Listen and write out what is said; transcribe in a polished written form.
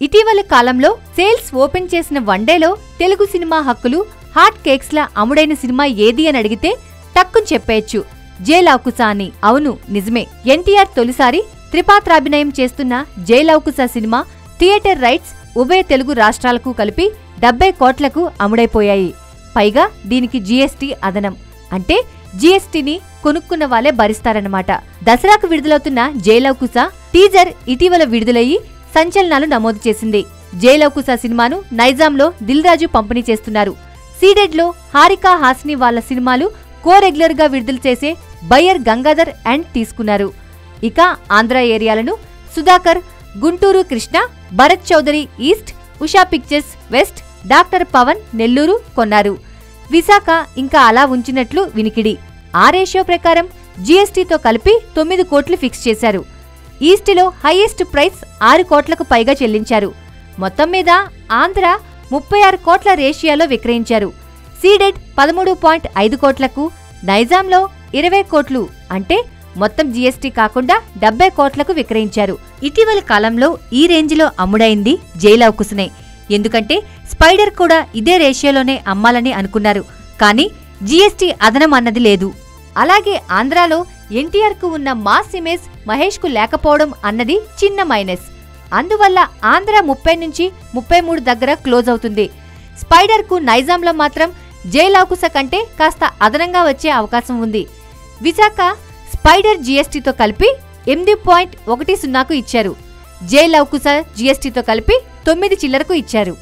ఇటీవలి కాలంలో sales open చేసిన వన్డేలో తెలుగు సినిమా హక్కులు హాట్ కేక్స్లా అమ్ముడైన సినిమా ఏది అని అడిగితే టక్కుని చెప్పేయచ్చు జై లవకుశ అని. అవును, నిజమే. ఎన్టీఆర్ తొలిసారి త్రిపాత్రాభినయం చేస్తున్న జై లవకుశ సినిమా థియేటర్ రైట్స్ ఉభయ తెలుగు రాష్ట్రాలకు కలిపి 70 కోట్లకు అమ్ముడైపోయాయి. పైగా దీనికి జీఎస్టీ అదనం. అంటే జీఎస్టీని కొనుక్కున్న వాళ్లే భరిస్తారన్నమాట. దసరాకు విడుదలవుతున్న జై లవకుశ టీజర్ ఇటీవల విడుదలయ్యి సంచలనాలు నమోదు చేసింది. జై లవకుశ సినిమాను నైజాంలో దిల్ రాజు పంపిణీ చేస్తున్నారు. సీడెడ్లో హారికా హాసిని వాళ్ల సినిమాలు రెగ్యులర్ గా విడుదల చేసే బయ్యర్ గంగాధర్ అండ్ తీసుకున్నారు. ఇక ఆంధ్ర ఏరియాలను Sudhakar, Guntur Krishna, Bharat Chowdary east, Usha pictures west, doctor Pavan Nellore కొన్నారు. విశాఖ ఇంకా అలా ఉంచినట్లు వినికిడి. ఆ రేషియో ప్రకారం జీఎస్టీతో కలిపి 9 కోట్లు ఫిక్స్ చేశారు. ఈస్ట్లో హైయెస్ట్ ప్రైస్ 6 కోట్లకు పైగా చెల్లించారు. మొత్తం మీద ఆంధ్ర 36 కోట్ల రేషియాలో విక్రయించారు. సీడెడ్ 13.5 కోట్లకు, నైజాంలో 20 కోట్లు, అంటే మొత్తం జీఎస్టీ కాకుండా 70 కోట్లకు విక్రయించారు. ఇటీవల కాలంలో ఈ రేంజ్లో అమ్ముడైంది జై లవకుశనే. ఎందుకంటే స్పైడర్ కూడా ఇదే రేషియోలోనే అమ్మాలని అనుకున్నారు. కానీ జీఎస్టీ అదనం అన్నది లేదు. అలాగే ఆంధ్రాలో ఎన్టీఆర్కు ఉన్న మాస్ ఇమేజ్ మహేష్కు లేకపోవడం అన్నది చిన్న మైనస్. అందువల్ల ఆంధ్ర 30 నుంచి 33 దగ్గర క్లోజ్ అవుతుంది. స్పైడర్కు నైజాంలో మాత్రం జై లవకుశ కంటే కాస్త అదనంగా వచ్చే అవకాశం ఉంది. విశాఖ స్పైడర్ జీఎస్టీతో కలిపి 8.10కు ఇచ్చారు. జై లవకుశ జీఎస్టీతో కలిపి 9 చిల్లరకు ఇచ్చారు.